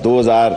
2000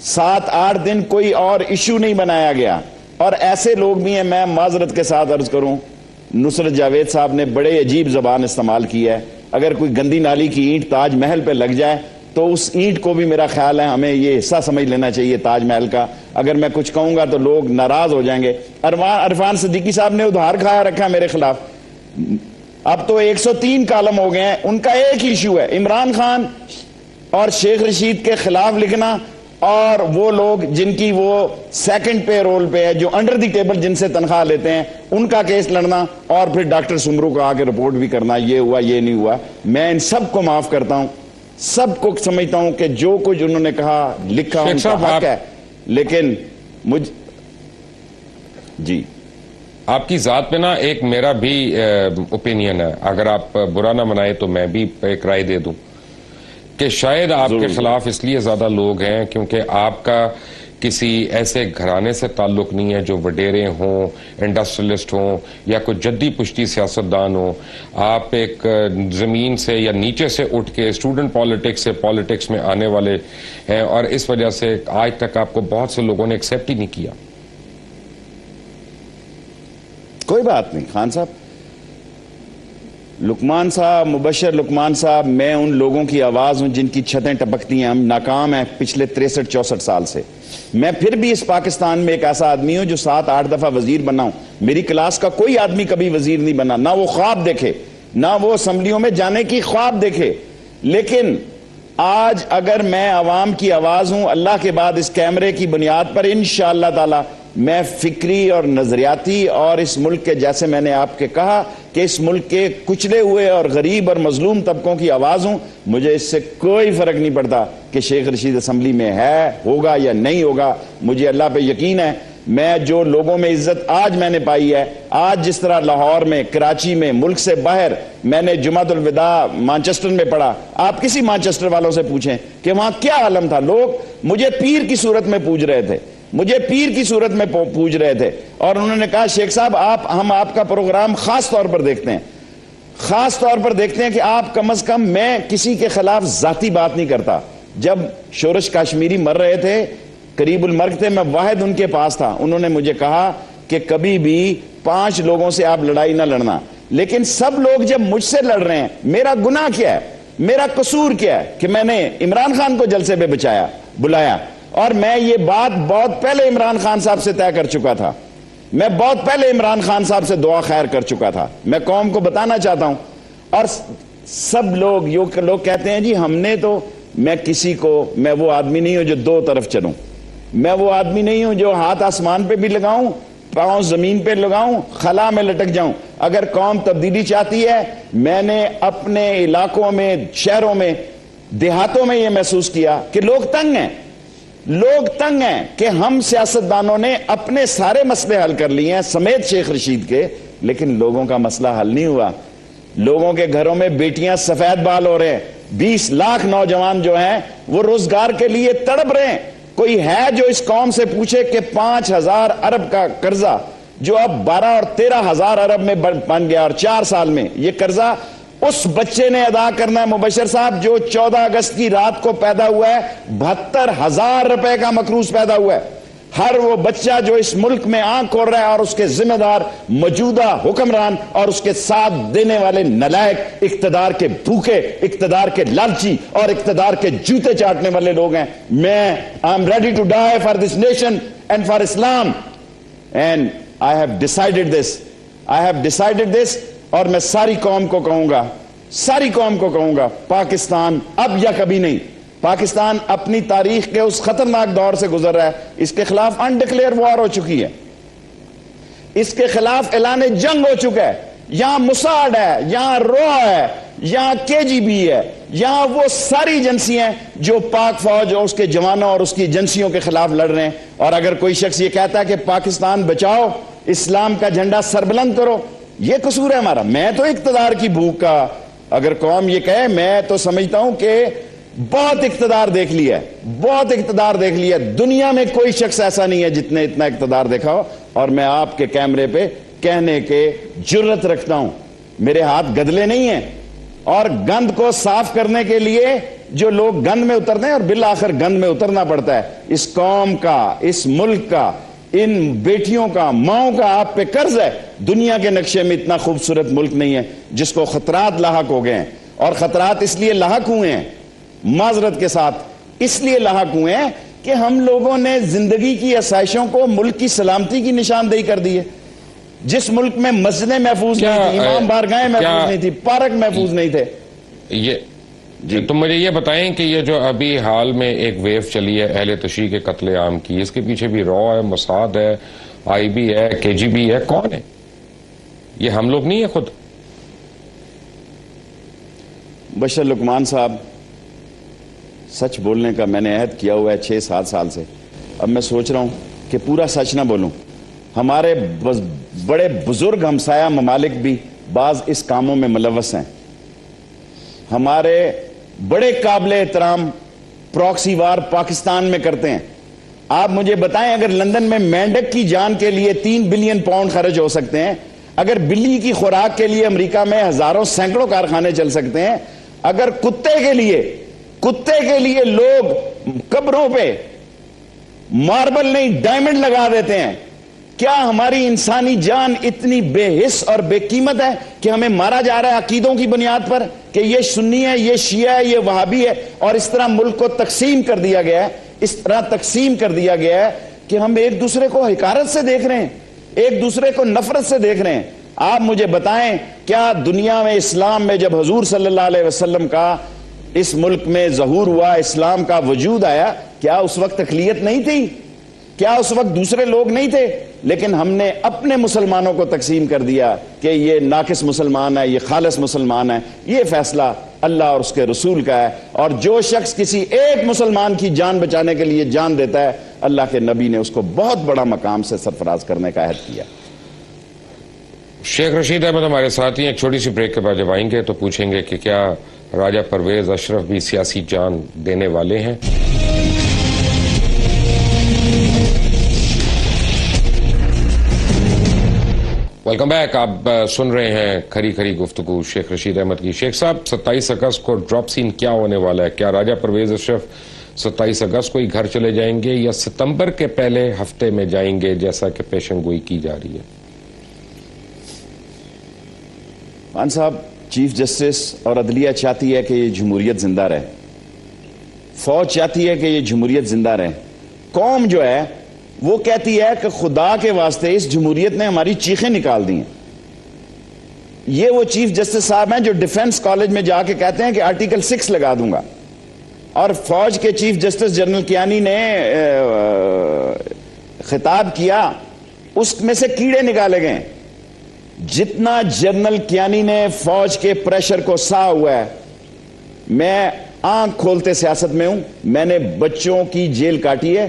7-8 دن کوئی اور ایشو نہیں بنایا گیا. اور ایسے لوگ بھی ہیں, میں معذرت کے ساتھ عرض کروں, نصرت جاوید صاحب نے بڑے عجیب زبان استعمال کی ہے. اگر کوئی گندی نالی کی اینٹ تاج محل پہ لگ جائے تو اس اینٹ کو بھی میرا خیال ہے ہمیں یہ حصہ سمجھ لینا چاہیے تاج محل کا. اگر میں کچھ کہوں گا تو لوگ ناراض ہو جائیں گے. عرفان صدیقی صاحب نے ادھار کھایا رکھا ہے میرے خلاف. اب تو 103 کالم ہو گئے ہیں. ان کا ایک ایشو ہے, عمران خان اور شیخ رشید کے خلاف لکھنا, اور وہ لوگ جن کی وہ سیکنڈ پے رول پہ ہے, جو انڈر دی ٹیبل جن سے تنخواہ لیتے ہیں, ان کا کیس لڑنا, اور پھر ڈاکٹر سمرو کو آ کے رپورٹ بھی کرنا یہ ہوا یہ نہیں ہوا. میں ان سب کو معاف کرتا ہوں, سب کو سمجھتا ہوں کہ جو کچھ انہوں نے کہا لکھا ان کا حق ہے, لیکن جی آپ کی ذات پہ نا ایک میرا بھی اوپینین ہے, اگر آپ برا نہ منائے تو میں بھی ایک رائے دے دوں کہ شاید آپ کے خلاف اس لیے زیادہ لوگ ہیں کیونکہ آپ کا کسی ایسے گھرانے سے تعلق نہیں ہے جو وڈیرے ہوں, انڈسٹریلسٹ ہوں, یا کوئی جدی پشتی سیاستدان ہوں. آپ ایک زمین سے یا نیچے سے اٹھ کے اسٹوڈنٹ پالیٹکس سے پالیٹکس میں آنے والے ہیں, اور اس وجہ سے آج تک آپ کو بہت سے لوگوں نے ایکسیپٹ ہی نہیں کیا. کوئی بات نہیں خان صاحب, لقمان صاحب, مبشر لقمان صاحب, میں ان لوگوں کی آواز ہوں جن کی چھتیں ٹپکتی ہیں. ہم ناکام ہیں پچھلے 63-64 سال سے. میں پھر بھی اس پاکستان میں ایک ایسا آدمی ہوں جو 7-8 دفعہ وزیر بنا ہوں. میری کلاس کا کوئی آدمی کبھی وزیر نہیں بنا, نہ وہ خواب دیکھے, نہ وہ اسمبلیوں میں جانے کی خواب دیکھے. لیکن آج اگر میں عوام کی آواز ہوں, اللہ کے بعد اس کیمرے کی بنیاد پر انشاءاللہ تعالی میں فکری اور نظریاتی اور اس ملک کے, جیسے میں نے آپ کے کہا کہ اس ملک کے کچلے ہوئے اور غریب اور مظلوم طبقوں کی آواز ہوں. مجھے اس سے کوئی فرق نہیں پڑتا کہ شیخ رشید اسمبلی میں ہے, ہوگا یا نہیں ہوگا. مجھے اللہ پہ یقین ہے, میں جو لوگوں میں عزت آج میں نے پائی ہے, آج جس طرح لاہور میں, کراچی میں, ملک سے باہر میں نے جمعۃ الوداع مانچسٹر میں پڑھا. آپ کسی مانچسٹر والوں سے پوچھیں کہ وہاں کیا عالم تھا. لوگ مجھے پیر کی صورت میں پوچھ رہے تھے, مجھے پیر کی صورت میں پوچھ رہے تھے, اور انہوں نے کہا شیخ صاحب ہم آپ کا پروگرام خاص طور پر دیکھتے ہیں, خاص طور پر دیکھتے ہیں کہ آپ کم از کم, میں کسی کے خلاف ذاتی بات نہیں کرتا. جب شورش کاشمیری مر رہے تھے, قریب المرگ تھے, میں واحد ان کے پاس تھا. انہوں نے مجھے کہا کہ کبھی بھی 5 لوگوں سے آپ لڑائی نہ لڑنا, لیکن سب لوگ جب مجھ سے لڑ رہے ہیں, میرا گناہ کیا ہے, میرا قصور کیا ہے کہ میں نے عمران خان کو جلسے پہ بلایا. اور میں یہ بات بہت پہلے عمران خان صاحب سے طے کر چکا تھا, میں بہت پہلے عمران خان صاحب سے دعا خیر کر چکا تھا. میں قوم کو بتانا چاہتا ہوں, اور سب لوگ کہتے ہیں جی ہم نے تو, میں کسی کو, میں وہ آدمی نہیں ہوں جو 2 طرف چلوں, میں وہ آدمی نہیں ہوں جو ہاتھ آسمان پہ بھی لگاؤں, پاؤں زمین پہ لگاؤں, خلا میں لٹک جاؤں. اگر قوم تبدیلی چاہتی ہے, میں نے اپنے علاقوں میں, شہروں میں, دیہاتوں میں یہ محسوس کیا کہ لوگ تنگ ہیں, لوگ تنگ ہیں کہ ہم سیاستدانوں نے اپنے سارے مسئلے حل کر لیے ہیں سمیت شیخ رشید کے, لیکن لوگوں کا مسئلہ حل نہیں ہوا. لوگوں کے گھروں میں بیٹیاں سفید بال ہو رہے ہیں, 20 لاکھ نوجوان جو ہیں وہ روزگار کے لیے تڑپ رہے ہیں. کوئی ہے جو اس قوم سے پوچھے کہ 5,000 ارب کا قرضہ جو اب 12 اور 13,000 ارب میں بن گیا, اور 4 سال میں یہ قرضہ اس بچے نے ادا کرنا ہے مبشر صاحب جو 14 اگست کی رات کو پیدا ہوا ہے, 72,000 روپے کا مقروض پیدا ہوا ہے. ہر وہ بچہ جو اس ملک میں آنکھ کھول رہا ہے, اور اس کے ذمہ دار موجودہ حکمران اور اس کے ساتھ دینے والے نلائق, اقتدار کے بھوکے, اقتدار کے لالچی اور اقتدار کے جوتے چاٹنے والے لوگ ہیں. میں I am ready to die for this nation and for Islam, and I have decided this. اور میں ساری قوم کو کہوں گا, پاکستان اب یا کبھی نہیں. پاکستان اپنی تاریخ کے اس خطرناک دور سے گزر رہا ہے, اس کے خلاف انڈکلیئر وار ہو چکی ہے, اس کے خلاف اعلان جنگ ہو چکا ہے. یہاں موساد ہے, یہاں رو ہے, یہاں KGB ہے, یہاں وہ ساری ایجنسیاں جو پاک فوج اور اس کے جوانوں اور اس کی ایجنسیوں کے خلاف لڑ رہے ہیں. اور اگر کوئی شخص یہ کہتا ہے کہ پاکستان بچاؤ, اسلام کا جھنڈا سربلند کرو, یہ قصور ہے ہمارا. میں تو اقتدار کی بھوک کا, اگر قوم یہ کہے, میں تو سمجھتا ہوں کہ بہت اقتدار دیکھ لیا. دنیا میں کوئی شخص ایسا نہیں ہے جتنے اتنا اقتدار دیکھا ہو. اور میں آپ کے کیمرے پہ کہنے کے جرت رکھتا ہوں, میرے ہاتھ گدلے نہیں ہیں, اور گند کو صاف کرنے کے لیے جو لوگ گند میں اترتے ہیں اور بالآخر گند میں اترنا پڑتا ہے. اس قوم کا، اس ملک کا، ان بیٹیوں کا، ماؤں کا آپ پہ قرض ہے. دنیا کے نقشے میں اتنا خوبصورت ملک نہیں ہے جس کو خطرات لاحق ہو گئے ہیں. اور خطرات اس لیے لاحق ہوئے ہیں، معذرت کے ساتھ اس لیے لاحق ہوئے ہیں کہ ہم لوگوں نے زندگی کی آسائشوں کو ملک کی سلامتی کی نشاندہی کر دی ہے. جس ملک میں مسجدیں محفوظ نہیں تھی، امام بارگاہیں محفوظ نہیں تھی، پارک محفوظ نہیں تھے. یہ تم مجھے یہ بتائیں کہ یہ جو ابھی حال میں ایک ویو چلی ہے اہل تشیع کے قتل عام کی، اس کے پیچھے بھی را ہے، موساد ہے، آئی بی ہے، کے جی بی ہے، کون ہے؟ یہ ہم لوگ نہیں ہے خود؟ بشر لقمان صاحب، سچ بولنے کا میں نے عہد کیا ہوا ہے 6-7 سال سے. اب میں سوچ رہا ہوں کہ پورا سچ نہ بولوں. ہمارے بڑے بزرگ ہمسایہ ممالک بھی بعض اس کاموں میں ملوث ہیں. ہمارے بڑے قابل احترام پراکسی وار پاکستان میں کرتے ہیں. آپ مجھے بتائیں، اگر لندن میں مینڈک کی جان کے لیے 3 بلین پاؤنڈ خرچ ہو سکتے ہیں، اگر بلی کی خوراک کے لیے امریکہ میں ہزاروں سینکڑوں کارخانے چل سکتے ہیں، اگر کتے کے لیے لوگ قبروں پہ ماربل نہیں ڈائمنڈ لگا دیتے ہیں، کیا ہماری انسانی جان اتنی بے حس اور بے قیمت ہے کہ ہمیں مارا جا رہا ہے عقیدوں کی بنیاد پر کہ یہ سنی ہے، یہ شیعہ ہے، یہ وہابی ہے، اور اس طرح ملک کو تقسیم کر دیا گیا ہے، اس طرح تقسیم کر دیا گیا ہے کہ ہم ایک دوسرے کو حقارت سے دیکھ رہے ہیں، ایک دوسرے کو نفرت سے دیکھ رہے ہیں. آپ مجھے بتائیں، کیا دنیا میں اسلام میں جب حضور صلی اللہ علیہ وسلم کا اس ملک میں ظہور ہوا، اسلام کا وجود آیا، کیا اس وقت اقلیت نہیں تھی؟ کیا اس وقت دوسرے لوگ نہیں تھے؟ لیکن ہم نے اپنے مسلمانوں کو تقسیم کر دیا کہ یہ ناقص مسلمان ہے، یہ خالص مسلمان ہے. یہ فیصلہ اللہ اور اس کے رسول کا ہے، اور جو شخص کسی ایک مسلمان کی جان بچانے کے لیے جان دیتا ہے، اللہ کے نبی نے اس کو بہت بڑا مقام سے سرفراز کرنے کا عہد کیا. شیخ رشید احمد ہمارے ساتھ ہی، ایک چھوٹی سی بریک کے بعد جب آئیں گے تو پوچھیں گے کہ کیا راجہ پرویز اشرف بھی سیاسی جان دینے والے ہیں؟ Welcome back. آپ سن رہے ہیں کھری کھری گفتگو شیخ رشید احمد کی. شیخ صاحب، 27 اگست کو ڈراپ سین کیا ہونے والا ہے؟ کیا راجہ پرویز اشرف 27 اگست کو ہی گھر چلے جائیں گے یا ستمبر کے پہلے ہفتے میں جائیں گے جیسا کہ پیشن گوئی کی جا رہی ہے؟ خان صاحب، چیف جسٹس اور عدلیہ چاہتی ہے کہ یہ جمہوریت زندہ رہے، فوج چاہتی ہے کہ یہ جمہوریت زندہ رہے، قوم جو ہے وہ کہتی ہے کہ خدا کے واسطے اس جمہوریت نے ہماری چیخیں نکال دی ہیں. یہ وہ چیف جسٹس صاحب ہیں جو ڈیفنس کالج میں جا کے کہتے ہیں کہ آرٹیکل 6 لگا دوں گا، اور فوج کے چیف جسٹس جنرل کیانی نے خطاب کیا، اس میں سے کیڑے نکالے گئے. جتنا جنرل کیانی نے فوج کے پریشر کو سہا ہوا ہے، میں آنکھ کھولتے سیاست میں ہوں. میں نے بچوں کی جیل کاٹی ہے.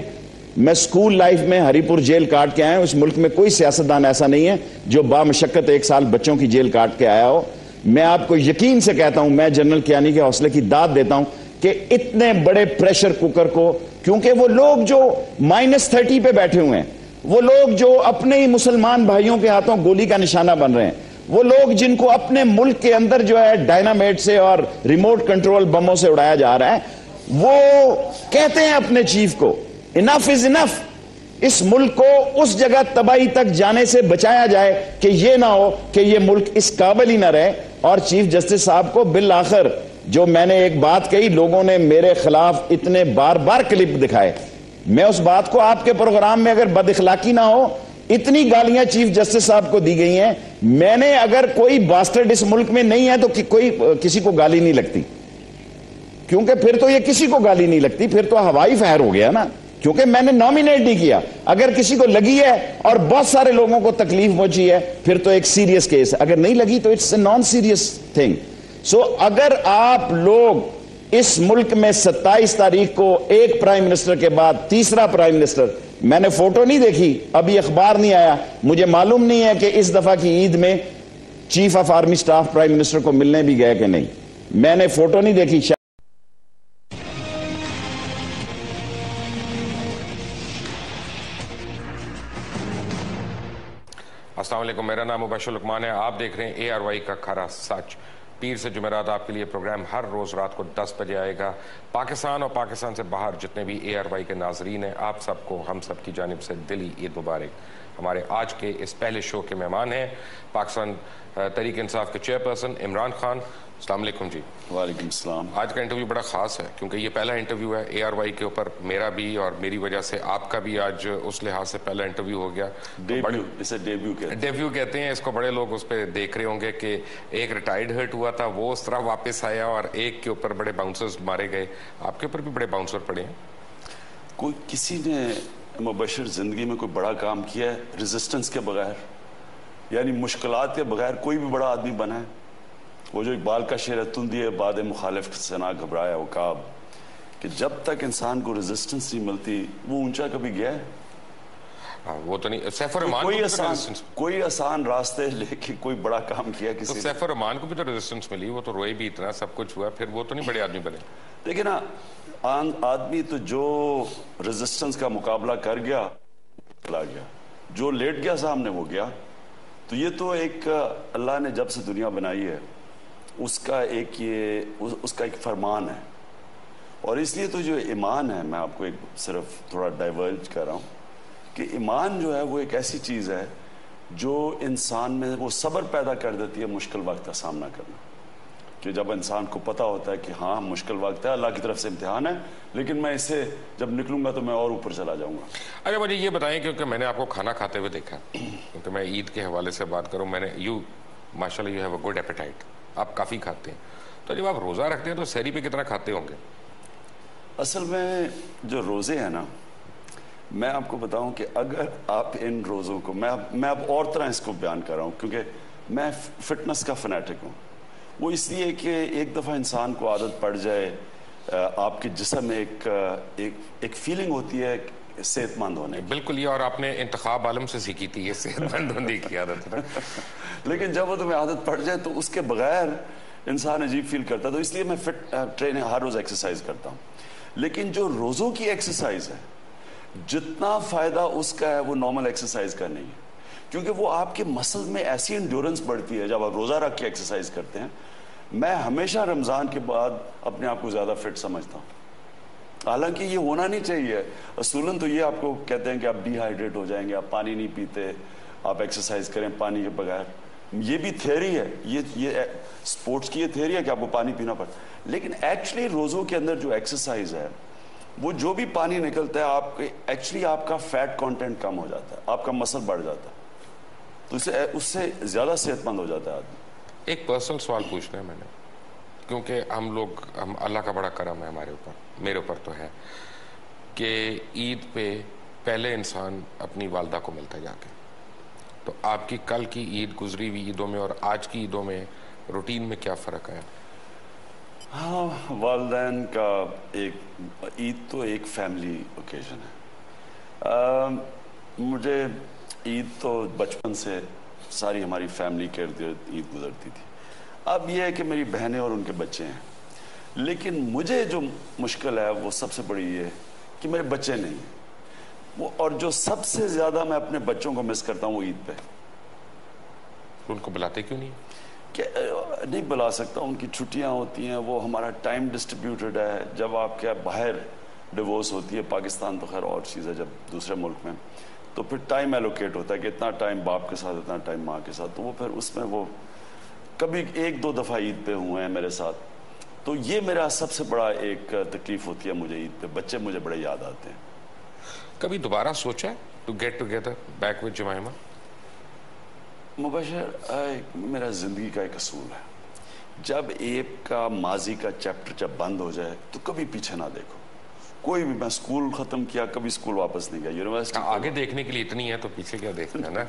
میں سکول لائف میں ہری پور جیل کاٹ کے آیا ہوں. اس ملک میں کوئی سیاستدان ایسا نہیں ہے جو بامشقت 1 سال بچوں کی جیل کاٹ کے آیا ہو. میں آپ کو یقین سے کہتا ہوں، میں جنرل کیانی کے حوصلے کی داد دیتا ہوں کہ اتنے بڑے پریشر کوکر کو، کیونکہ وہ لوگ جو -30 پہ بیٹھے ہوئے ہیں، وہ لوگ جو اپنے ہی مسلمان بھائیوں کے ہاتھوں گولی کا نشانہ بن رہے ہیں، وہ لوگ جن کو اپنے ملک کے اندر جو ہے ڈائنامیٹ سے اور ریموٹ کنٹرول بموں سے اڑایا جا رہا ہے، وہ کہتے ہیں اپنے چیف کو انف از انف. اس ملک کو اس جگہ تباہی تک جانے سے بچایا جائے کہ یہ نہ ہو کہ یہ ملک اس قابل ہی نہ رہے. اور چیف جسٹس صاحب کو بالآخر، جو میں نے ایک بات کہی، لوگوں نے میرے خلاف اتنے بار بار کلپ دکھائے، میں اس بات کو آپ کے پروگرام میں اگر بد اخلاقی نہ ہو، اتنی گالیاں چیف جسٹس صاحب کو دی گئی ہیں. میں نے اگر کوئی باسٹرڈ اس ملک میں نہیں ہے تو کوئی کسی کو گالی نہیں لگتی، کیونکہ پھر تو یہ کسی کو گالی نہیں لگتی، پھر تو ہوائی فائر ہو گیا نا، کیونکہ میں نے نامینیٹ نہیں کیا. اگر کسی کو لگی ہے اور بہت سارے لوگوں کو تکلیف پہنچی ہے، پھر تو ایک سیریس کیس ہے. اگر نہیں لگی تو it's a non serious thing. So اگر آپ لوگ اس ملک میں 27 تاریخ کو ایک پرائم منسٹر کے بعد تیسرا پرائم منسٹر، میں نے فوٹو نہیں دیکھی، ابھی اخبار نہیں آیا، مجھے معلوم نہیں ہے کہ اس دفعہ کی عید میں chief of army staff prime minister کو ملنے بھی گئے کہ نہیں. میں نے فوٹو نہیں دیکھی. السلام علیکم، میرا نام مبشر لقمان ہے. آپ دیکھ رہے ہیں ARY کا کھرا سچ. پیر سے جمعرات آپ کے لیے پروگرام ہر روز رات کو 10 بجے آئے گا. پاکستان اور پاکستان سے باہر جتنے بھی ARY کے ناظرین ہیں, آپ سب کو ہم سب کی جانب سے دلی عید مبارک. ہمارے آج کے اس پہلے شو کے مہمان ہیں پاکستان تحریک انصاف کے چیئرپرسن عمران خان. السلام علیکم جی. وعلیکم السلام. آج کا انٹرویو بڑا خاص ہے کیونکہ یہ پہلا انٹرویو ہے ARY کے اوپر, میرا بھی اور میری وجہ سے آپ کا بھی آج اس لحاظ سے پہلا انٹرویو ہو گیا. ڈیبیو کہتے ہیں اس کو. بڑے لوگ اس پہ دیکھ رہے ہوں گے کہ ایک ریٹائرڈ ہرٹ ہوا تھا وہ اس طرح واپس آیا اور ایک کے اوپر بڑے باؤنسرز مارے گئے. آپ کے اوپر بھی بڑے باؤنسر پڑے ہیں. کوئی کسی نے مبشر زندگی میں کوئی بڑا کام کیا ہے ریزسٹنس کے بغیر, یعنی مشکلات کے بغیر کوئی بھی بڑا آدمی بنا ہے؟ وہ جو اقبال کا شعر ہے, تندی بعد مخالف سے نہ گھبرایا عقاب, کہ جب تک انسان کو ریزسٹنس نہیں ملتی وہ اونچا کبھی گیا ہے؟ وہ تو نہیں. سیف الرحمان کوئی آسان راستے لے کے کوئی بڑا کام کیا کسی نے؟ سیف الرحمان کو بھی تو ریزسٹنس ملی, وہ تو روئے بھی اتنا, سب کچھ ہوا, پھر وہ تو نہیں بڑے آدمی بنے. دیکھیں نا, آدمی تو جو ریزسٹنس کا مقابلہ کر گیا چلا گیا, جو لیٹ گیا سامنے وہ گیا. تو یہ تو ایک اللہ نے جب سے دنیا بنائی ہے اس کا ایک فرمان ہے. اور اس لیے تو جو ایمان ہے, میں آپ کو ایک صرف تھوڑا ڈائیورج کر رہا ہوں کہ ایمان جو ہے وہ ایک ایسی چیز ہے جو انسان میں وہ صبر پیدا کر دیتی ہے مشکل وقت کا سامنا کرنا. کہ جب انسان کو پتا ہوتا ہے کہ ہاں مشکل وقت ہے, اللہ کی طرف سے امتحان ہے, لیکن میں اس سے جب نکلوں گا تو میں اور اوپر چلا جاؤں گا. اچھا مجھے یہ بتائیں, کیونکہ میں نے آپ کو کھانا کھاتے ہوئے دیکھا, کیونکہ میں عید کے حوالے سے بات کروں, میں نے ماشاء اللہ you have a good appetite, آپ کافی کھاتے ہیں. تو جب آپ روزہ رکھتے ہیں تو سحری پہ کتنا کھاتے ہوں گے؟ اصل میں جو روزے ہیں نا, میں آپ کو بتاؤں کہ اگر آپ ان روزوں کو, میں اب اور طرح اس کو بیان کر رہا ہوں کیونکہ میں فٹنس کا فنیٹک ہوں. وہ اس لیے کہ ایک دفعہ انسان کو عادت پڑ جائے, آپ کے جسم میں ایک فیلنگ ہوتی ہے صحت مند ہونے کی. بالکل, یہ اور آپ نے انتخاب عالم سے سیکھی تھی یہ صحت مند ہونے کی عادت. لیکن جب وہ تمہیں عادت پڑ جائے تو اس کے بغیر انسان عجیب فیل کرتا ہے. تو اس لیے میں ٹریننگ ہر روز ایکسرسائز کرتا ہوں. لیکن جو روزوں کی ایکسرسائز ہے, جتنا فائدہ اس کا ہے وہ نارمل ایکسرسائز کا نہیں ہے, کیونکہ وہ آپ کے مسل میں ایسی انڈیورنس بڑھتی ہے جب آپ روزہ رکھ کے ایکسرسائز کرتے ہیں. میں ہمیشہ رمضان کے بعد اپنے آپ کو زیادہ فٹ سمجھتا ہوں, حالانکہ یہ ہونا نہیں چاہیے. اصولاً تو یہ آپ کو کہتے ہیں کہ آپ ڈی ہائیڈریٹ ہو جائیں گے, آپ پانی نہیں پیتے, آپ ایکسرسائز کریں پانی کے بغیر. یہ بھی تھیوری ہے, یہ اسپورٹس کی یہ تھیوری ہے کہ آپ کو پانی پینا پڑتا ہے. لیکن ایکچولی روزوں کے اندر جو ایکسرسائز ہے, وہ جو بھی پانی نکلتا ہے ایکچولی آپ کا فیٹ کانٹینٹ کم ہو جاتا ہے, آپ کا مسل بڑھ جاتا ہے, تو اس سے زیادہ صحت مند ہو جاتا ہے آدمی. ایک پرسنل سوال پوچھنا ہے میں نے, کیونکہ ہم اللہ کا بڑا کرم ہے ہمارے اوپر, میرے اوپر تو ہے, کہ عید پہ پہلے انسان اپنی والدہ کو ملتا جا کے. تو آپ کی کل کی عید, گزری ہوئی عیدوں میں اور آج کی عیدوں میں روٹین میں کیا فرق ہے؟ ہاں, والدین کا عید تو ایک فیملی اوکیزن ہے. مجھے عید تو بچپن سے ساری ہماری فیملی کے ارد گرد عید گزرتی تھی. اب یہ ہے کہ میری بہنیں اور ان کے بچے ہیں, لیکن مجھے جو مشکل ہے وہ سب سے بڑی یہ ہے کہ میرے بچے نہیں ہیں. اور جو سب سے زیادہ میں اپنے بچوں کو مس کرتا ہوں وہ عید پہ. ان کو بلاتے کیوں نہیں؟ کہ نہیں بلا سکتا, ان کی چھٹیاں ہوتی ہیں, وہ ہمارا ٹائم ڈسٹریبیوٹڈ ہے. جب آپ کے باہر ڈیورس ہوتی ہے, پاکستان تو خیر اور چیز ہے, جب دوسرے ملک میں تو پھر ٹائم ایلوکیٹ ہوتا ہے کہ اتنا ٹائم باپ کے ساتھ, اتنا ٹائم ماں کے ساتھ. تو وہ پھر اس میں وہ کبھی 1-2 دفعہ عید پہ ہوئے ہیں میرے ساتھ. تو یہ میرا سب سے بڑا ایک تکلیف ہوتی ہے مجھے عید پہ, بچے مجھے بڑے یاد آتے ہیں. کبھی دوبارہ سوچا ہے to get together back with Jemima? Mubashir, میرا زندگی کا ایک اصول ہے, جب ایک کا ماضی کا چیپٹر جب بند ہو جائے تو کبھی پیچھے نہ دیکھو. کوئی بھی, میں اسکول ختم کیا, کبھی اسکول واپس نہیں گیا, یونیورسٹی آگے دیکھنے کے لیے اتنی ہے تو پیچھے کیا دیکھنا ہے نا.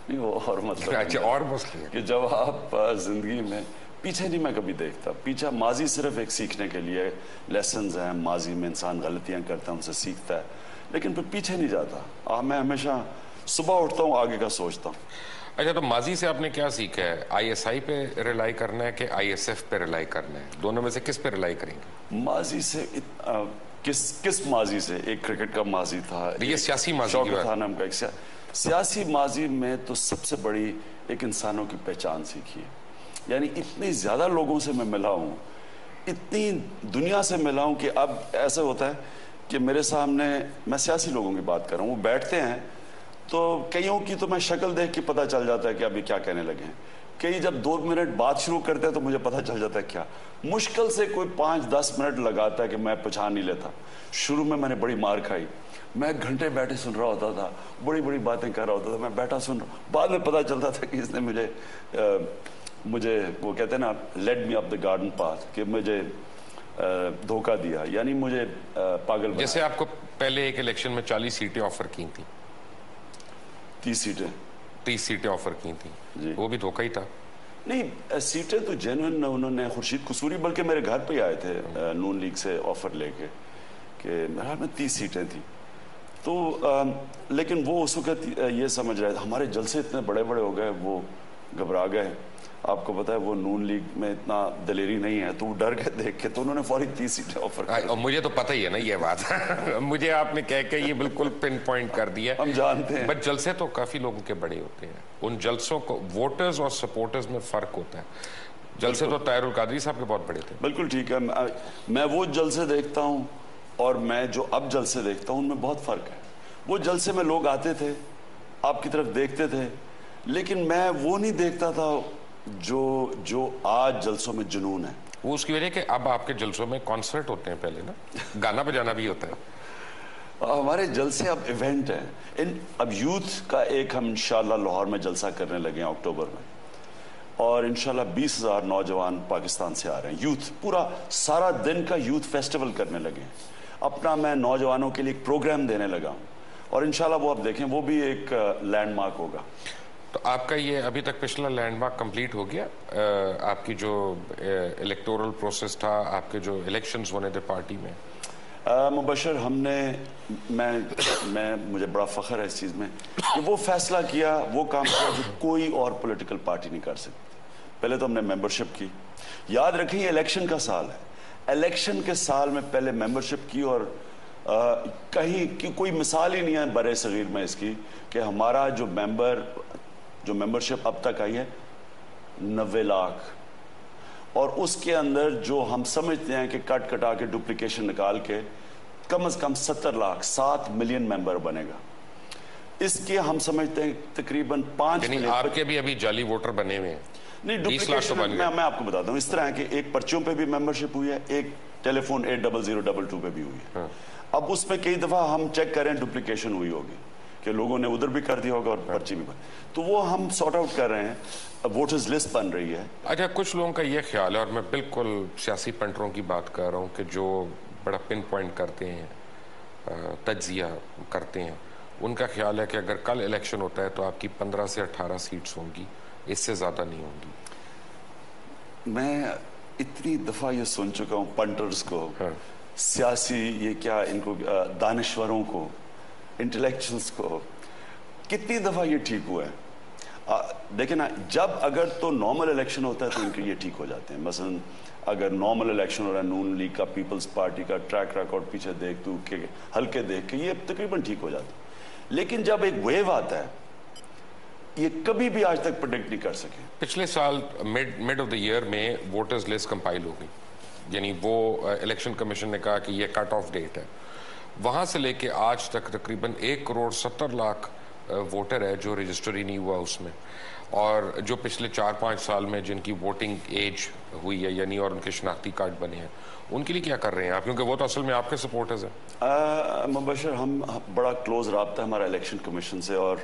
نہیں, وہ اور مطلب اچھا, اور مسئلہ کہ جب آپ زندگی میں پیچھے نہیں میں کبھی دیکھتا. پیچھے ماضی صرف ایک سیکھنے کے لیے, لیسنز ہیں ماضی میں, انسان غلطیاں کرتا ہے ان سے سیکھتا ہے, لیکن پھر پیچھے نہیں جاتا. میں ہمیشہ صبح اٹھتا ہوں آگے کا سوچتا ہوں. اچھا, تو ماضی سے آپ نے کیا سیکھا ہے؟ ISI پہ ریلائی کرنا ہے کہ ISF پہ ریلائی کرنا ہے؟ دونوں میں سے کس پہ ریلائی کریں گے؟ ماضی سے کس ماضی سے؟ ایک کرکٹ کا ماضی تھا, یہ سیاسی ماضی, شوکت خانم کا ایک سیاسی ماضی میں تو سب سے بڑی ایک انسانوں کی پہچان سیکھی ہے. یعنی اتنی زیادہ لوگوں سے میں ملا ہوں, اتنی دنیا سے ملا ہوں کہ اب ایسا ہوتا ہے کہ میرے سامنے, میں سیاسی لوگوں کی بات کر رہا ہوں, وہ بیٹھتے ہیں تو کئیوں کی تو میں شکل دیکھ کے پتہ چل جاتا ہے کہ ابھی کیا کہنے لگے ہیں. کئی جب 2 منٹ بات شروع کرتے ہیں تو مجھے پتہ چل جاتا ہے کیا. مشکل سے کوئی 5-10 منٹ لگاتا ہے کہ میں پہچان نہیں لیتا. شروع میں نے بڑی مار کھائی, میں گھنٹے بیٹھے سن رہا ہوتا تھا, بڑی بڑی باتیں کر رہا ہوتا تھا, میں بیٹھا سن رہا. بعد میں پتہ چلتا تھا کہ اس نے مجھے وہ کہتے ہیں نا lead me up the garden path, کہ مجھے دھوکہ دیا, یعنی مجھے پاگل بنا. جیسے آپ کو پہلے ایک الیکشن میں 40 سیٹیں آفر کی تھیں, 30 سیٹیں آفر کی تھیں, وہ بھی دھوکہ ہی تھا. نہیں, سیٹیں تو جینوئن انہوں نے, خورشید قصوری بلکہ میرے گھر پہ آئے تھے نون لیگ سے آفر لے کے کہ میرے خیال میں 30 سیٹیں تھیں. تو لیکن وہ اس وقت یہ سمجھ رہے تھے, ہمارے جلسے اتنے بڑے بڑے ہو گئے, وہ گھبرا گئے. آپ کو پتا ہے وہ نون لیگ میں اتنا دلیری نہیں ہے, تو وہ ڈر گئے دیکھ کے, تو انہوں نے فوری 30 سیٹیں آفر کر. مجھے تو پتہ ہی ہے نا یہ بات, مجھے آپ نے کہہ کے یہ بالکل پن پوائنٹ کر دیا. ہم جانتے ہیں, بٹ جلسے تو کافی لوگوں کے بڑے ہوتے ہیں, ان جلسوں کو ووٹرز اور سپورٹرز میں فرق ہوتا ہے. جلسے تو طاہر القادری صاحب کے بہت بڑے تھے. بالکل ٹھیک ہے, میں وہ جلسے دیکھتا ہوں اور میں جو اب جلسے دیکھتا ہوں ان میں بہت فرق ہے. وہ جلسے میں لوگ آتے تھے, آپ کی طرف دیکھتے تھے, لیکن میں وہ نہیں دیکھتا تھا جو آج جلسوں میں جنون ہے. وہ اس کی وجہ کہ اب آپ کے جلسوں میں کانسرٹ ہوتے ہیں, پہلے نا گانا بجانا بھی ہوتا ہے. ہمارے جلسے اب ایونٹ ہیں. اب یوتھ کا ایک ہم انشاءاللہ لاہور میں جلسہ کرنے لگے ہیں اکتوبر میں, اور انشاءاللہ 20,000 نوجوان پاکستان سے آ رہے ہیں. یوتھ پورا سارا دن کا یوتھ فیسٹیول کرنے لگے ہیں. اپنا میں نوجوانوں کے لیے ایک پروگرام دینے لگا ہوں, اور انشاءاللہ وہ آپ دیکھیں وہ بھی ایک لینڈ مارک ہوگا. تو آپ کا یہ ابھی تک پچھلا لینڈ مارک کمپلیٹ ہو گیا, آپ کی جو الیکٹورل پروسیس تھا, آپ کے جو الیکشنز ہونے تھے پارٹی میں؟ مبشر, ہم نے مجھے بڑا فخر ہے اس چیز میں کہ وہ فیصلہ کیا, وہ کام کیا جو کوئی اور پولیٹیکل پارٹی نہیں کر سکتی. پہلے تو ہم نے ممبرشپ کی. یاد رکھیں یہ الیکشن کا سال ہے, الیکشن کے سال میں پہلے ممبرشپ کی, اور کہیں کی کوئی مثال ہی نہیں ہے برے صغیر میں اس کی کہ ہمارا جو ممبرشپ اب تک آئی ہے 90 لاکھ, اور اس کے اندر جو ہم سمجھتے ہیں کہ کٹ کٹا کے ڈپلیکیشن نکال کے کم از کم 70 لاکھ 7 ملین ممبر بنے گا. اس کے ہم سمجھتے ہیں تقریباً 5 ملین. آپ کے بھی ابھی جعلی ووٹر بنے ہوئے ہیں. نہیں, ڈپلیکیشن میں آپ کو بتاتا ہوں. اس طرح ہے کہ ایک پرچیوں پہ بھی ممبرشپ ہوئی ہے, ایک ٹیلی فون 80022 پہ بھی ہوئی ہے. اب اس میں کئی دفعہ ہم چیک کریں ڈپلیکیشن ہوئی ہوگی کہ لوگوں نے ادھر بھی کر دیا ہوگا اور پرچی بھی بن, تو وہ ہم سارٹ آؤٹ کر رہے ہیں. ووٹرز لسٹ بن رہی ہے. اچھا, کچھ لوگوں کا یہ خیال ہے, اور میں بالکل سیاسی پنٹروں کی بات کر رہا ہوں, کہ جو بڑا پن پوائنٹ کرتے ہیں, تجزیہ کرتے ہیں, ان کا خیال ہے کہ اگر کل الیکشن ہوتا ہے تو آپ کی 15 سے 18 سیٹس ہوں گی, اس سے زیادہ نہیں ہوں گی. میں اتنی دفعہ یہ سن چکا ہوں پنٹرز کو, سیاسی یہ کیا ان کو, دانشوروں کو, انٹلیکچوئلس کو, کتنی دفعہ یہ ٹھیک ہوا ہے. دیکھیں نا, جب اگر تو نارمل الیکشن ہوتا ہے تو ان کے یہ ٹھیک ہو جاتے ہیں. مثلا اگر نارمل الیکشن ہو رہا ہے, نون لیگ کا, پیپلز پارٹی کا ٹریک ریکارڈ پیچھے دیکھ تو کے ہلکے دیکھ کے یہ تقریباً ٹھیک ہو جاتا ہے. لیکن جب ایک ویو آتا ہے, یہ کبھی بھی آج تک پریڈکٹ نہیں کر سکے. پچھلے سال مڈ آف دا ایئر میں ووٹرز لسٹ کمپائل ہو گئی, یعنی وہ الیکشن کمیشن نے کہا کہ یہ کٹ آف ڈیٹ ہے. وہاں سے لے کے آج تک تقریباً 1,70,00,000 ووٹر ہے جو رجسٹر ہی نہیں ہوا اس میں, اور جو پچھلے 4-5 سال میں جن کی ووٹنگ ایج ہوئی ہے, یعنی اور ان کے شناختی کارڈ بنے ہیں, ان کے لیے کیا کر رہے ہیں آپ, کیونکہ وہ تو اصل میں آپ کے سپورٹرز ہیں. مبشر, ہم بڑا کلوز رابطہ ہے ہمارا الیکشن کمیشن سے, اور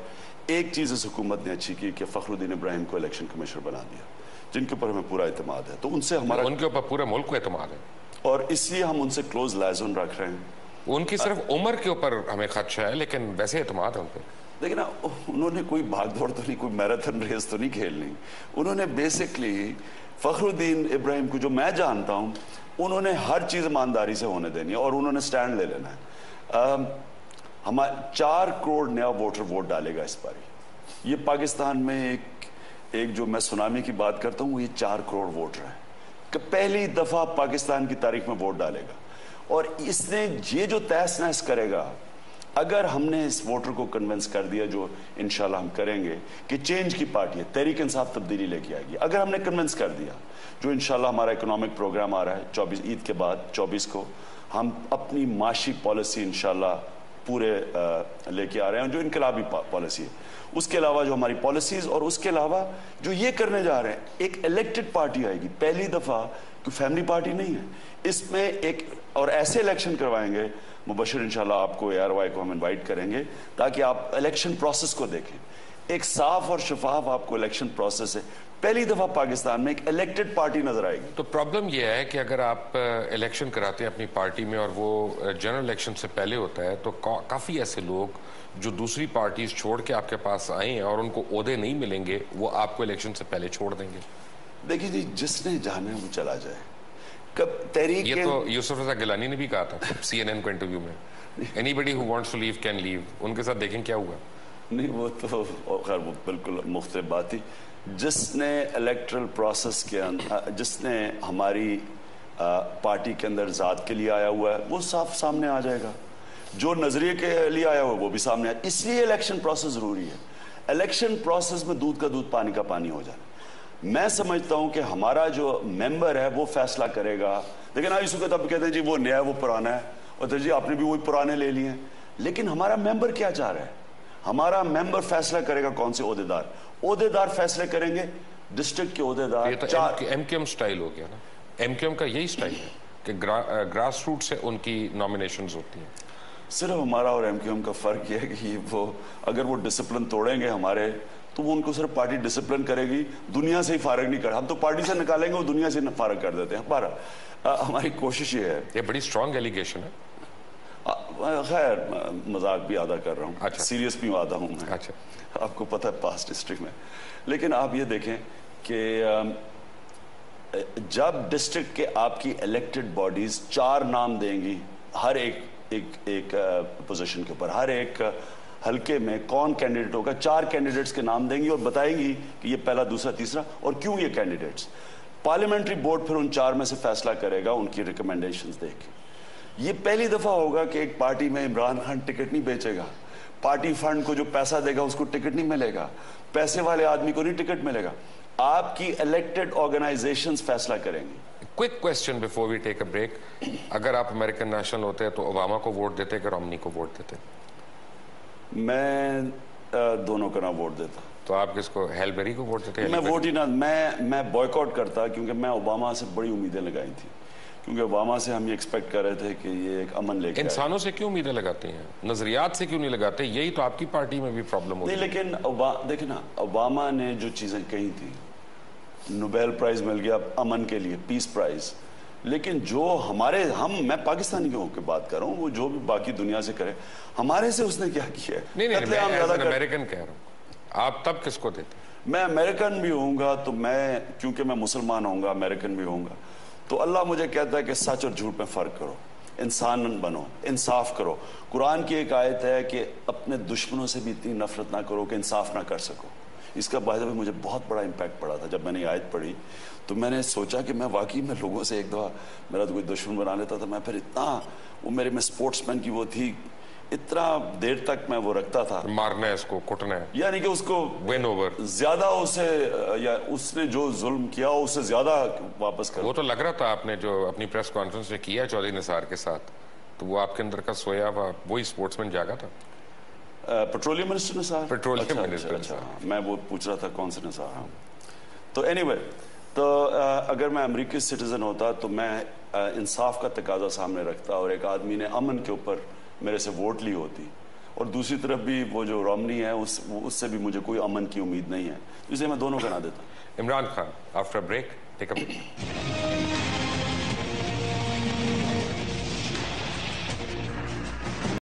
ایک چیز اس حکومت نے اچھی کی کہ فخر الدین ابراہیم کو الیکشن کمیشنر بنا دیا, جن کے اوپر ہمیں پورا اعتماد ہے. تو ان سے ہمارا, ان کے اوپر پورے ملک کو اعتماد ہے, اور اس لیے ہم ان سے کلوز لائزن رکھ رہے ہیں. ان کی صرف عمر کے اوپر ہمیں خدشہ ہے, لیکن ویسے اعتماد ہے ان پہ. لیکن انہوں نے کوئی بھاگ دوڑ تو نہیں, کوئی میراتھن ریس تو نہیں کھیلنی. انہوں نے بیسکلی فخر الدین ابراہیم کو جو میں جانتا ہوں, انہوں نے ہر چیز ایمانداری سے ہونے دینی ہے, اور انہوں نے سٹینڈ لے لینا ہے. ہمارے 4 کروڑ نیا ووٹر ووٹ ڈالے گا اس باری. یہ پاکستان میں ایک جو میں سونامی کی بات کرتا ہوں, وہ یہ 4 کروڑ ووٹر ہیں کہ پہلی دفعہ پاکستان کی تاریخ میں ووٹ ڈالے گا. اور اس نے یہ جو تہس نہس کرے گا, اگر ہم نے اس ووٹر کو کنونس کر دیا, جو انشاءاللہ ہم کریں گے, کہ چینج کی پارٹی ہے, تحریک انصاف تبدیلی لے کے آئے گی, اگر ہم نے کنونس کر دیا, جو انشاءاللہ ہمارا اکنامک پروگرام آ رہا ہے 24 عید کے بعد 24 کو, ہم اپنی معاشی پالیسی انشاءاللہ پورے لے کے آ رہے ہیں, جو انقلابی پالیسی ہے, اس کے علاوہ جو ہماری پالیسیز, اور اس کے علاوہ جو یہ کرنے جا رہے ہیں, ایک الیکٹڈ پارٹی آئے گی پہلی دفعہ, کوئی فیملی پارٹی نہیں ہے اس میں ایک, اور ایسے الیکشن کروائیں گے. مبشر انشاءاللہ آپ کو ARY کو ہم انوائٹ کریں گے تاکہ آپ الیکشن پروسیس کو دیکھیں. ایک صاف اور شفاف آپ کو الیکشن پروسیس ہے, پہلی دفعہ پاکستان میں ایک الیکٹڈ پارٹی نظر آئے گی. تو پرابلم یہ ہے کہ اگر آپ الیکشن کراتے ہیں اپنی پارٹی میں اور وہ جنرل الیکشن سے پہلے ہوتا ہے, تو کافی ایسے لوگ جو دوسری پارٹیز چھوڑ کے آپ کے پاس آئے ہیں اور ان کو عہدے نہیں ملیں گے, وہ آپ کو الیکشن سے پہلے چھوڑ دیں گے. دیکھیے جی, جس نے جانا ہے وہ چلا جائے. کب تحریک, یہ تو یوسف رضا گیلانی نے بھی کہا تھا CNN کو انٹرویو میں, anybody who wants to leave can leave. ان کے ساتھ دیکھیں کیا ہوا. نہیں, وہ تو خیر وہ بالکل مختلف بات تھی. جس نے الیکٹرل پروسیس کے اندر, جس نے ہماری پارٹی کے اندر ذات کے لیے آیا ہوا ہے, وہ صاف سامنے آ جائے گا. جو نظریے کے لیے آیا ہوا ہے وہ بھی سامنے آیا. اس لیے الیکشن پروسیس ضروری ہے. الیکشن پروسیس میں دودھ کا دودھ پانی کا پانی ہو جائے. میں سمجھتا ہوں کہ ہمارا جو ممبر ہے وہ فیصلہ کرے گا. لیکن آپ اس وقت آپ کہتے ہیں جی وہ نیا ہے وہ پرانا ہے, اور جی آپ نے بھی وہی پرانے لے لیے ہیں. لیکن ہمارا ممبر کیا چاہ رہا ہے؟ ہمارا ممبر فیصلہ کرے گا کون سے عہدیدار فیصلے کریں گے, ڈسٹرکٹ کے عہدیدار. یہ تو MQM سٹائل ہو گیا نا. MQM کا یہی سٹائل ہے کہ گراس روٹ سے ان کی نامینیشنز ہوتی ہیں. صرف ہمارا اور MQM کا فرق یہ ہے کہ وہ اگر وہ ڈسپلن توڑیں گے ہمارے, تو وہ ان کو صرف پارٹی ڈسپلن کرے گی, دنیا سے ہی فارغ نہیں کر. ہم تو پارٹی سے نکالیں گے, وہ دنیا سے فارغ کر دیتے ہیں. ہماری کوشش یہ ہے. یہ بڑی اسٹرانگ ایلیگیشن ہے. خیر مذاق بھی آدھا کر رہا ہوں, اچھا, سیریس بھی آدھا ہوں میں. اچھا, آپ کو پتہ ہے پاسٹ ہسٹری میں. لیکن آپ یہ دیکھیں کہ جب ڈسٹرکٹ کے آپ کی الیکٹڈ باڈیز 4 نام دیں گی ہر ایک پوزیشن کے اوپر, ہر ایک حلقے میں کون کینڈیڈیٹ ہوگا, 4 کینڈیڈیٹس کے نام دیں گی اور بتائیں گی کہ یہ پہلا, دوسرا, تیسرا, اور کیوں یہ کینڈیڈیٹس. پارلیمنٹری بورڈ پھر ان 4 میں سے فیصلہ کرے گا ان کی ریکمنڈیشنز دیکھ کے. یہ پہلی دفعہ ہوگا کہ ایک پارٹی میں عمران خان ٹکٹ نہیں بیچے گا. پارٹی فنڈ کو جو پیسہ دے گا اس کو ٹکٹ نہیں ملے گا, پیسے والے آدمی کو نہیں ٹکٹ ملے گا. آپ کی الیکٹڈ آرگنائزیشنز فیصلہ کریں گی. Quick question before we take a break. اگر آپ امریکن نیشنل ہوتے تو اوباما کو ووٹ دیتے کہ رومنی کو ووٹ دیتے؟ میں دونوں کا نہ ووٹ دیتا. تو آپ کس کو, ہیل بیری کو ووٹ دیتے؟ میں ووٹ ہی نہ, میں بوائیکاٹ کرتا, کیونکہ میں اوباما سے بڑی امیدیں لگائی تھی, کیونکہ اوباما سے ہم یہ ایکسپیکٹ کر رہے تھے کہ یہ ایک امن لے کے. انسانوں سے کیوں امیدیں لگاتے ہیں, نظریات سے کیوں نہیں لگاتے؟ یہی تو آپ کی پارٹی میں بھی پرابلم ہوتی ہے. نہیں, لیکن دیکھیں نا, اوباما نے جو چیزیں کہی تھی, نوبیل پرائز مل گیا امن کے لیے, پیس پرائز. لیکن جو میں پاکستانی ہو کے بات کر رہا ہوں, وہ جو بھی باقی دنیا سے کرے, ہمارے سے اس نے کیا کیا ہے؟ نہیں, میں امریکن کہہ رہا ہوں, آپ تب کس کو دیتے؟ میں امریکن بھی ہوں گا تو میں, کیونکہ میں مسلمان ہوں گا, امریکن بھی ہوں گا, تو اللہ مجھے کہتا ہے کہ سچ اور جھوٹ میں فرق کرو, انسان بنو, انصاف کرو. قرآن کی ایک آیت ہے کہ اپنے دشمنوں سے بھی اتنی نفرت نہ کرو کہ انصاف نہ کر سکو. اس کا باعث مجھے بہت بڑا امپیکٹ پڑا تھا. جب میں نے یہ آیت پڑھی تو میں نے سوچا کہ میں واقعی میں لوگوں سے ایک دفعہ میرا تو کوئی دشمن بنا لیتا تھا. میں پھر اتنا, وہ میرے میں سپورٹس مین کی وہ تھی, اتنا دیر تک میں وہ رکھتا تھا, مارنا ہے اس کو, کٹنا ہے, یعنی کہ اس کو ون اوور, زیادہ اسے, یا اس نے جو ظلم کیا اس سے زیادہ واپس کر. وہ تو لگ رہا تھا آپ نے جو اپنی پریس کانفرنس میں کیا چودھری نثار کے ساتھ, تو وہ آپ کے اندر کا سویا ہوا وہی سپورٹس مین جاگا تھا. پیٹرولیم منسٹر نثار, پیٹرولیم منسٹر. اچھا, میں وہ پوچھ رہا تھا کون سے نثار. ہاں, تو اینی وے, تو اگر میں امریکی سٹیزن ہوتا تو میں انصاف کا تقاضا سامنے رکھتا, اور ایک آدمی نے امن کے اوپر میرے سے ووٹ لی ہوتی, اور دوسری طرف بھی وہ جو رومنی ہے اس سے بھی مجھے کوئی امن کی امید نہیں ہے, اسے میں دونوں کا نہ دیتا. عمران خان, آفٹر بریک ٹیک اپ.